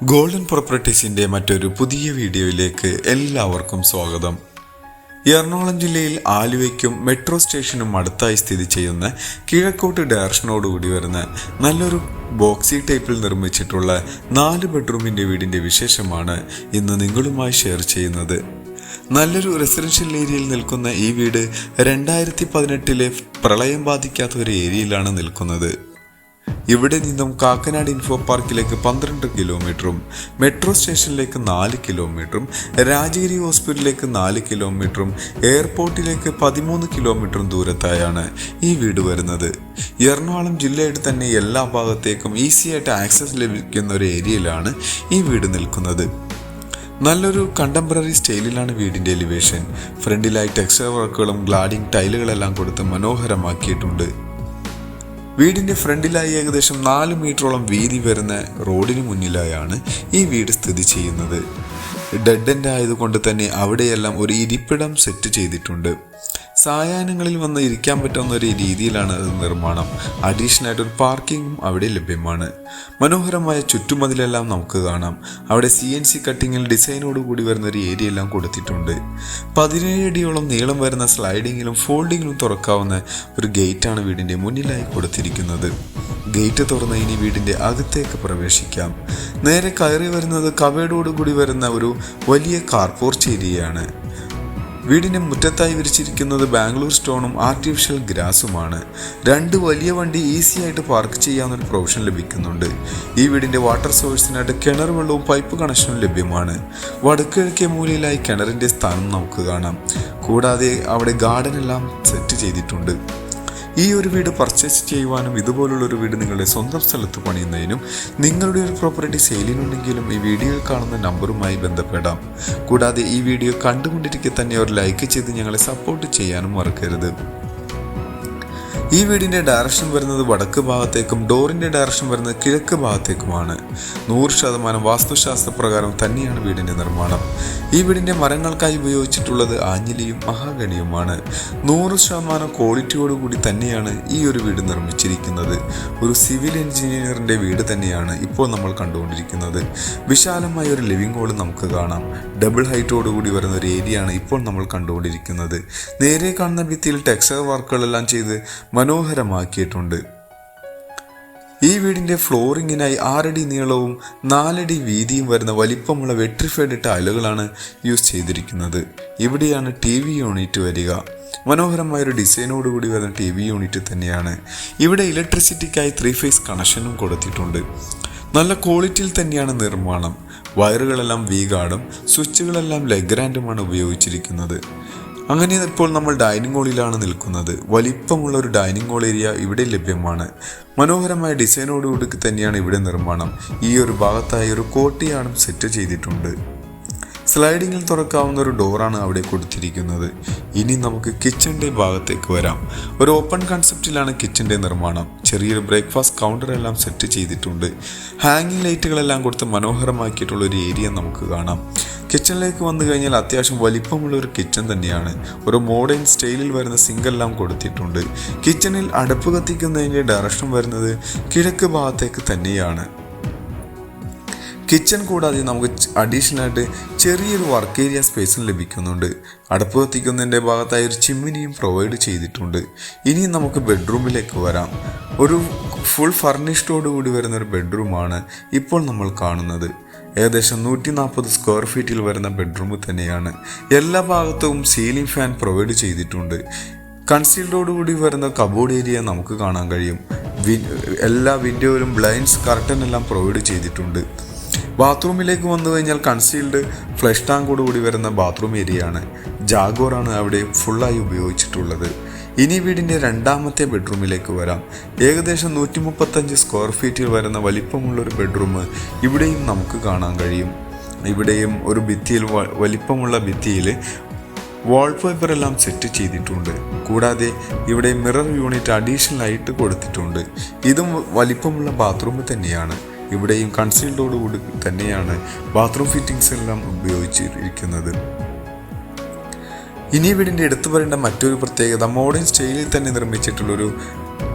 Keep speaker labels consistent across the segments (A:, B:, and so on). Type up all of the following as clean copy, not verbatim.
A: Golden പ്രോപ്പർട്ടീസിന്റെ മറ്റൊരു പുതിയ വീഡിയോയിലേക്ക് എല്ലാവർക്കും സ്വാഗതം. എറണാകുളം ജില്ലയിൽ ആലുവയ്ക്കും മെട്രോ സ്റ്റേഷനും അടുത്തായി സ്ഥിതി ചെയ്യുന്ന കിഴക്കോട്ട് ഡയറക്ഷനോടുകൂടി വരുന്ന നല്ലൊരു ബോക്സി ടൈപ്പിൽ നിർമ്മിച്ചിട്ടുള്ള 4 ബെഡ്റൂമിന്റെ വീടിന്റെ വിശേഷമാണ് ഇന്ന് നിങ്ങളുമായി ഷെയർ ചെയ്യുന്നത്. നല്ലൊരു റെസിഡൻഷ്യൽ ഏരിയയിൽ നിൽക്കുന്ന ഈ വീട് 2018 പ്രളയം ബാധിക്കാത്ത ഒരു ഏരിയയിലാണ് നിൽക്കുന്നത്. ഇവിടെ നിന്നും കാക്കനാട് ഇൻഫോ പാർക്കിലേക്ക് 12 കിലോമീറ്ററും മെട്രോ സ്റ്റേഷനിലേക്ക് 4 കിലോമീറ്ററും രാജഗിരി ഹോസ്പിറ്റലിലേക്ക് 4 കിലോമീറ്ററും എയർപോർട്ടിലേക്ക് 13 കിലോമീറ്ററും ദൂരത്തായാണ് ഈ വീട് വരുന്നത്. എറണാകുളം ജില്ലയുടെ തന്നെ എല്ലാ ഭാഗത്തേക്കും ഈസിയായിട്ട് ആക്സസ് ലഭിക്കുന്ന ഒരു ഏരിയയിലാണ് ഈ വീട് നിൽക്കുന്നത്. നല്ലൊരു കണ്ടംപററി സ്റ്റൈലിലാണ് വീടിന്റെ എലിവേഷൻ. ഫ്രണ്ടിലായി ടെക്സ്ചർ വർക്കുകളും ഗ്ലാഡിംഗ് ടൈലുകളെല്ലാം കൊടുത്ത് മനോഹരമാക്കിയിട്ടുണ്ട്. വീടിന്റെ ഫ്രണ്ടിലായി ഏകദേശം 4 മീറ്ററോളം വീതി വരുന്ന റോഡിന് മുന്നിലായാണ് ഈ വീട് സ്ഥിതി ചെയ്യുന്നത്. ഡെഡ് എൻഡ് ആയതുകൊണ്ട് തന്നെ അവിടെയെല്ലാം ഒരു ഇരിപ്പിടം സെറ്റ് ചെയ്തിട്ടുണ്ട്. സായാഹ്നങ്ങളിൽ വന്ന് ഇരിക്കാൻ പറ്റുന്ന ഒരു രീതിയിലാണ് അത് നിർമ്മാണം. അഡീഷണൽ ആയിട്ട് ഒരു പാർക്കിങ്ങും അവിടെ ലഭ്യമാണ്. മനോഹരമായ ചുറ്റുമതിലെല്ലാം നമുക്ക് കാണാം. അവിടെ CNC കട്ടിങ്ങിൽ ഡിസൈനോട് കൂടി വരുന്ന ഒരു ഏരിയ എല്ലാം കൊടുത്തിട്ടുണ്ട്. 17 അടിയോളം നീളം വരുന്ന സ്ലൈഡിങ്ങിലും ഫോൾഡിങ്ങിലും തുറക്കാവുന്ന ഒരു ഗേറ്റാണ് വീടിന്റെ മുന്നിലായി കൊടുത്തിരിക്കുന്നത്. ഗേറ്റ് തുറന്ന് ഇനി വീടിന്റെ അകത്തേക്ക് പ്രവേശിക്കാം. നേരെ കയറി വരുന്നത് കവേഡോട് കൂടി വരുന്ന ഒരു വലിയ കാർ പോർച്ച് ഏരിയയാണ്. വീടിന്റെ മുറ്റത്തായി വിരിച്ചിരിക്കുന്നത് ബാംഗ്ലൂർ സ്റ്റോണും ആർട്ടിഫിഷ്യൽ ഗ്രാസുമാണ്. 2 വലിയ വണ്ടി ഈസി ആയിട്ട് പാർക്ക് ചെയ്യാവുന്ന ഒരു പ്രൊവിഷൻ ലഭിക്കുന്നുണ്ട്. ഈ വീടിന്റെ വാട്ടർ സോഴ്സിനായിട്ട് കിണർ വെള്ളവും പൈപ്പ് കണക്ഷനും ലഭ്യമാണ്. വടക്കിഴക്കേ മൂലയിലായി കിണറിന്റെ സ്ഥാനം നമുക്ക് കാണാം. കൂടാതെ അവിടെ ഗാർഡൻ എല്ലാം സെറ്റ് ചെയ്തിട്ടുണ്ട്. ഈ ഒരു വീട് പർച്ചേസ് ചെയ്യുവാനും ഇതുപോലുള്ള ഒരു വീട് നിങ്ങളുടെ സ്വന്തം സ്ഥലത്ത് പണിയുന്നതിനും നിങ്ങളുടെ ഒരു പ്രോപ്പർട്ടി സെയിലിനുണ്ടെങ്കിലും ഈ വീഡിയോയിൽ കാണുന്ന നമ്പറുമായി ബന്ധപ്പെടാം. കൂടാതെ ഈ വീഡിയോ കണ്ടുകൊണ്ടിരിക്കെ തന്നെ ഒരു ലൈക്ക് ചെയ്ത് ഞങ്ങളെ സപ്പോർട്ട് ചെയ്യാനും മറക്കരുത്. ഈ വീടിന്റെ ഡയറക്ഷൻ വരുന്നത് വടക്ക് ഭാഗത്തേക്കും ഡോറിന്റെ ഡയറക്ഷൻ വരുന്നത് കിഴക്ക് ഭാഗത്തേക്കുമാണ്. 100% വാസ്തുശാസ്ത്ര പ്രകാരം തന്നെയാണ് വീടിന്റെ നിർമ്മാണം. ഈ വീടിന്റെ മരങ്ങൾക്കായി ഉപയോഗിച്ചിട്ടുള്ളത് ആഞ്ഞിലിയും മഹാഗണിയുമാണ്. 100% ക്വാളിറ്റിയോടുകൂടി തന്നെയാണ് ഈ ഒരു വീട് നിർമ്മിച്ചിരിക്കുന്നത്. ഒരു സിവിൽ എഞ്ചിനീയറിന്റെ വീട് തന്നെയാണ് ഇപ്പോൾ നമ്മൾ കണ്ടുകൊണ്ടിരിക്കുന്നത്. വിശാലമായ ഒരു ലിവിംഗ് ഹോൾ നമുക്ക് കാണാം. ഡബിൾ ഹൈറ്റോടുകൂടി വരുന്ന ഒരു ഏരിയയാണ് ഇപ്പോൾ നമ്മൾ കണ്ടുകൊണ്ടിരിക്കുന്നത്. നേരെ കാണുന്ന ഭിത്തിയിൽ ടെക്സ്ചർ വർക്കുകളെല്ലാം ചെയ്ത് മനോഹരമാക്കിയിട്ടുണ്ട്. ഈ വീടിന്റെ ഫ്ലോറിങ്ങിനായി 6 അടി നീളവും 4 അടി വീതിയും വരുന്ന വലിപ്പമുള്ള വെട്രിഫൈഡ് ടൈലുകളാണ് യൂസ് ചെയ്തിരിക്കുന്നത്. ഇവിടെയാണ് TV യൂണിറ്റ് വരിക. മനോഹരമായൊരു ഡിസൈനോടുകൂടി വരുന്ന TV യൂണിറ്റ് തന്നെയാണ്. ഇവിടെ ഇലക്ട്രിസിറ്റിക്കായി 3 ഫേസ് കണക്ഷനും കൊടുത്തിട്ടുണ്ട്. നല്ല ക്വാളിറ്റിയിൽ തന്നെയാണ് നിർമ്മാണം. വയറുകളെല്ലാം V-ഗാർഡും സ്വിച്ചുകളെല്ലാം ലെഗ്രാൻഡുമാണ് ഉപയോഗിച്ചിരിക്കുന്നത്. അങ്ങനെ ഇപ്പോൾ നമ്മൾ ഡൈനിങ് ഹാളിലാണ് നിൽക്കുന്നത്. വലിപ്പമുള്ള ഒരു ഡൈനിങ് ഹാൾ ഏരിയ ഇവിടെ ലഭ്യമാണ്. മനോഹരമായ ഡിസൈനോടുകൂടി തന്നെയാണ് ഇവിടെ നിർമ്മാണം. ഈ ഒരു ഭാഗത്തായി ഒരു കോർട്ടിയാർഡും സെറ്റ് ചെയ്തിട്ടുണ്ട്. സ്ലൈഡിങ്ങിൽ തുറക്കാവുന്ന ഒരു ഡോറാണ് അവിടെ കൊടുത്തിരിക്കുന്നത്. ഇനി നമുക്ക് കിച്ചന്റെ ഭാഗത്തേക്ക് വരാം. ഒരു ഓപ്പൺ കൺസെപ്റ്റിലാണ് കിച്ചന്റെ നിർമ്മാണം. ചെറിയൊരു ബ്രേക്ക്ഫാസ്റ്റ് കൗണ്ടർ എല്ലാം സെറ്റ് ചെയ്തിട്ടുണ്ട്. ഹാങ്ങിങ് ലൈറ്റുകളെല്ലാം കൊടുത്ത് മനോഹരമാക്കിയിട്ടുള്ള ഒരു ഏരിയ നമുക്ക് കാണാം. കിച്ചണിലേക്ക് വന്നു കഴിഞ്ഞാൽ അത്യാവശ്യം വലിപ്പമുള്ള ഒരു കിച്ചൺ തന്നെയാണ്. ഒരു മോഡേൺ സ്റ്റൈലിൽ വരുന്ന സിങ്കെല്ലാം കൊടുത്തിട്ടുണ്ട്. കിച്ചണിൽ അടുപ്പ് കത്തിക്കുന്നതിൻ്റെ ഡയറക്ഷൻ വരുന്നത് കിഴക്ക് ഭാഗത്തേക്ക് തന്നെയാണ്. കിച്ചൺ കൂടാതെ നമുക്ക് അഡീഷണൽ ആയിട്ട് ചെറിയൊരു വർക്ക് ഏരിയ സ്പേസും ലഭിക്കുന്നുണ്ട്. അടുപ്പ് കത്തിക്കുന്നതിൻ്റെ ഭാഗത്തായി ഒരു ചിമ്മിനിയും പ്രൊവൈഡ് ചെയ്തിട്ടുണ്ട്. ഇനി നമുക്ക് ബെഡ്റൂമിലേക്ക് വരാം. ഒരു ഫുൾ ഫർണിഷ്ഡോടുകൂടി വരുന്ന ഒരു ബെഡ്റൂമാണ് ഇപ്പോൾ നമ്മൾ കാണുന്നത്. ഏകദേശം 140 സ്ക്വയർ ഫീറ്റിൽ വരുന്ന ബെഡ്റൂം തന്നെയാണ്. എല്ലാ ഭാഗത്തും സീലിംഗ് ഫാൻ പ്രൊവൈഡ് ചെയ്തിട്ടുണ്ട്. കൺസീൽഡോടുകൂടി വരുന്ന കബോർഡ് ഏരിയ നമുക്ക് കാണാൻ കഴിയും. എല്ലാ വിൻഡോയിലും ബ്ലൈൻഡ്സ് കർട്ടൻ എല്ലാം പ്രൊവൈഡ് ചെയ്തിട്ടുണ്ട്. ബാത്റൂമിലേക്ക് വന്നു കഴിഞ്ഞാൽ കൺസീൽഡ് ഫ്ലഷ് ടാങ്കോടുകൂടി വരുന്ന ബാത്റൂം ഏരിയയാണ്. ജാഗോറാണ് അവിടെ ഫുള്ളായി ഉപയോഗിച്ചിട്ടുള്ളത്. ഇനി വീടിൻ്റെ രണ്ടാമത്തെ ബെഡ്റൂമിലേക്ക് വരാം. ഏകദേശം 135 സ്ക്വയർ ഫീറ്റിൽ വരുന്ന വലിപ്പമുള്ളൊരു ബെഡ്റൂം ഇവിടെയും നമുക്ക് കാണാൻ കഴിയും. ഇവിടെയും ഒരു ഭിത്തിയിൽ വലിപ്പമുള്ള ഭിത്തിയിൽ വാൾപേപ്പർ എല്ലാം സെറ്റ് ചെയ്തിട്ടുണ്ട്. കൂടാതെ ഇവിടെ മിറർ യൂണിറ്റ് അഡീഷണൽ ആയിട്ട് കൊടുത്തിട്ടുണ്ട്. ഇതും വലിപ്പമുള്ള ബാത്റൂം തന്നെയാണ്. ഇവിടെയും കൺസീൽഡോടുകൂടി തന്നെയാണ് ബാത്റൂം ഫിറ്റിംഗ്സ് എല്ലാം ഉപയോഗിച്ചിരിക്കുന്നത്. ഇനി വീടിൻ്റെ എടുത്തു പറയേണ്ട മറ്റൊരു പ്രത്യേകത മോഡേൺ സ്റ്റൈലിൽ തന്നെ നിർമ്മിച്ചിട്ടുള്ളൊരു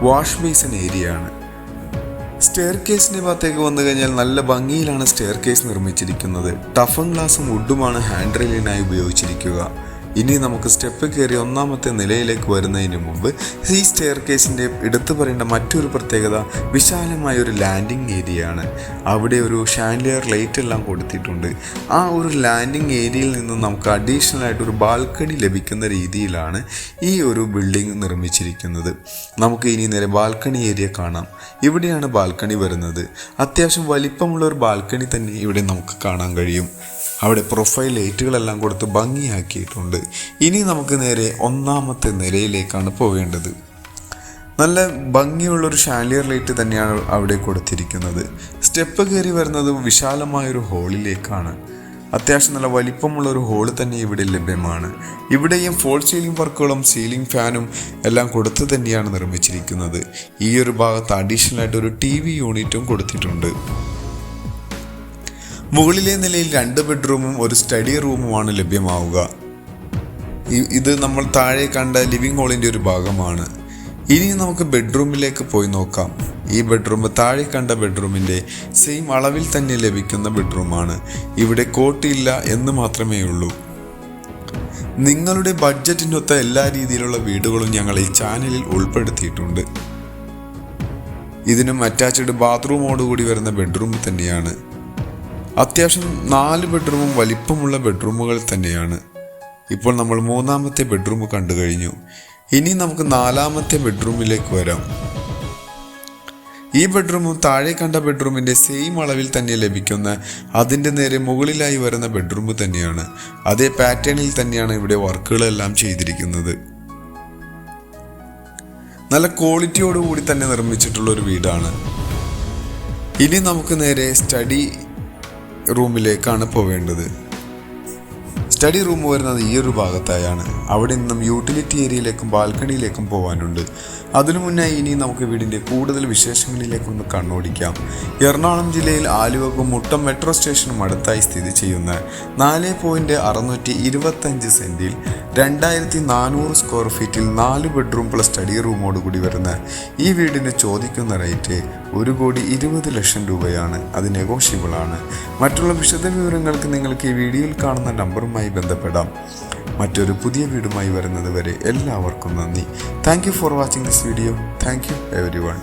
A: വാഷ് ബേസിൻ ഏരിയ ആണ്. സ്റ്റെയർ കേസിന്റെ ഭാഗത്തേക്ക് വന്നു കഴിഞ്ഞാൽ നല്ല ഭംഗിയിലാണ് സ്റ്റെയർ കേസ് നിർമ്മിച്ചിരിക്കുന്നത്. ടഫൻ ഗ്ലാസും വുഡുമാണ് ഹാൻഡ് റെയിലിനായി ഉപയോഗിച്ചിരിക്കുക. ഇനി നമുക്ക് സ്റ്റെപ്പ് കയറി ഒന്നാമത്തെ നിലയിലേക്ക് വരുന്നതിന് മുമ്പ് ഈ സ്റ്റെയർ കേസിൻ്റെ എടുത്തു പറയേണ്ട മറ്റൊരു പ്രത്യേകത വിശാലമായ ഒരു ലാൻഡിംഗ് ഏരിയ ആണ്. അവിടെ ഒരു ഷാൻഡിലിയർ ലൈറ്റ് എല്ലാം കൊടുത്തിട്ടുണ്ട്. ആ ഒരു ലാൻഡിംഗ് ഏരിയയിൽ നിന്ന് നമുക്ക് അഡീഷണൽ ആയിട്ട് ഒരു ബാൽക്കണി ലഭിക്കുന്ന രീതിയിലാണ് ഈ ഒരു ബിൽഡിംഗ് നിർമ്മിച്ചിരിക്കുന്നത്. നമുക്ക് ഇനി നേരെ ബാൽക്കണി ഏരിയ കാണാം. ഇവിടെയാണ് ബാൽക്കണി വരുന്നത്. അത്യാവശ്യം വലിപ്പമുള്ള ഒരു ബാൽക്കണി തന്നെ ഇവിടെ നമുക്ക് കാണാൻ കഴിയും. അവിടെ പ്രൊഫൈൽ ലൈറ്റുകളെല്ലാം കൊടുത്ത് ഭംഗിയാക്കിയിട്ടുണ്ട്. ഇനി നമുക്ക് നേരെ ഒന്നാമത്തെ നിലയിലേക്കാണ് പോവേണ്ടത്. നല്ല ഭംഗിയുള്ളൊരു ഷാൻഡിലിയർ ലൈറ്റ് തന്നെയാണ് അവിടെ കൊടുത്തിരിക്കുന്നത്. സ്റ്റെപ്പ് കയറി വരുന്നത് വിശാലമായൊരു ഹോളിലേക്കാണ്. അത്യാവശ്യം നല്ല വലിപ്പമുള്ളൊരു ഹോള് തന്നെ ഇവിടെ ലഭ്യമാണ്. ഇവിടെയും ഫോൾ സീലിംഗ് വർക്കുകളും സീലിംഗ് ഫാനും എല്ലാം കൊടുത്ത് തന്നെയാണ് നിർമ്മിച്ചിരിക്കുന്നത്. ഈ ഒരു ഭാഗത്ത് അഡീഷണൽ ആയിട്ട് ഒരു TV യൂണിറ്റും കൊടുത്തിട്ടുണ്ട്. മുകളിലെ നിലയിൽ 2 ബെഡ്റൂമും ഒരു സ്റ്റഡി റൂമുമാണ് ലഭ്യമാവുക. ഇത് നമ്മൾ താഴെ കണ്ട ലിവിംഗ് ഹാളിൻ്റെ ഒരു ഭാഗമാണ്. ഇനി നമുക്ക് ബെഡ്റൂമിലേക്ക് പോയി നോക്കാം. ഈ ബെഡ്റൂം താഴെ കണ്ട ബെഡ്റൂമിൻ്റെ സെയിം അളവിൽ തന്നെ ലഭിക്കുന്ന ബെഡ്റൂമാണ്. ഇവിടെ കോട്ടില്ല എന്ന് മാത്രമേ ഉള്ളൂ. നിങ്ങളുടെ ബഡ്ജറ്റിനൊത്ത എല്ലാ രീതിയിലുള്ള വീടുകളും ഞങ്ങൾ ഈ ചാനലിൽ ഉൾപ്പെടുത്തിയിട്ടുണ്ട്. ഇതിനും അറ്റാച്ച്ഡ് ബാത്റൂമോടുകൂടി വരുന്ന ബെഡ്റൂം തന്നെയാണ്. അത്യാവശ്യം 4 ബെഡ്റൂമും വലിപ്പമുള്ള ബെഡ്റൂമുകൾ തന്നെയാണ്. ഇപ്പോൾ നമ്മൾ 3ാമത്തെ ബെഡ്റൂം കണ്ടു കഴിഞ്ഞു. ഇനി നമുക്ക് 4ാമത്തെ ബെഡ്റൂമിലേക്ക് വരാം. ഈ ബെഡ്റൂമും താഴെ കണ്ട ബെഡ്റൂമിൻ്റെ സെയിം അളവിൽ തന്നെ ലഭിക്കുന്ന അതിൻ്റെ നേരെ മുകളിലായി വരുന്ന ബെഡ്റൂം തന്നെയാണ്. അതേ പാറ്റേണിൽ തന്നെയാണ് ഇവിടെ വർക്കുകളെല്ലാം ചെയ്തിരിക്കുന്നത്. നല്ല ക്വാളിറ്റിയോടുകൂടി തന്നെ നിർമ്മിച്ചിട്ടുള്ള ഒരു വീടാണ്. ഇനി നമുക്ക് നേരെ സ്റ്റഡി റൂമിലേക്കാണ് പോവേണ്ടത്. സ്റ്റഡി റൂം വരുന്നത് ഈ ഒരു ഭാഗത്തായാണ്. അവിടെ നിന്നും യൂട്ടിലിറ്റി ഏരിയയിലേക്കും ബാൽക്കണിയിലേക്കും പോകാനുണ്ട്. അതിനു മുന്നേ ഇനി നമുക്ക് വീടിൻ്റെ കൂടുതൽ വിശേഷങ്ങളിലേക്കൊന്ന് കണ്ണോടിക്കാം. എറണാകുളം ജില്ലയിൽ ആലുവക്കും മുട്ടം മെട്രോ സ്റ്റേഷനും അടുത്തായി സ്ഥിതി ചെയ്യുന്ന 4.625 സെൻറ്റിൽ 2400 സ്ക്വയർ ഫീറ്റിൽ 4 ബെഡ്റൂം പ്ലസ് സ്റ്റഡി റൂമോടുകൂടി വരുന്ന ഈ വീടിന് ചോദിക്കുന്ന റേറ്റ് 1,20,00,000 രൂപയാണ്. അത് നെഗോഷ്യബിൾ ആണ്. മറ്റുള്ള വിശദ വിവരങ്ങൾക്ക് നിങ്ങൾക്ക് ഈ വീഡിയോയിൽ കാണുന്ന നമ്പറുമായി ബന്ധപ്പെടാം. മറ്റൊരു പുതിയ വീടുമായി വരുന്നത് വരെ എല്ലാവർക്കും നന്ദി. Thank you for watching this video. Thank you everyone.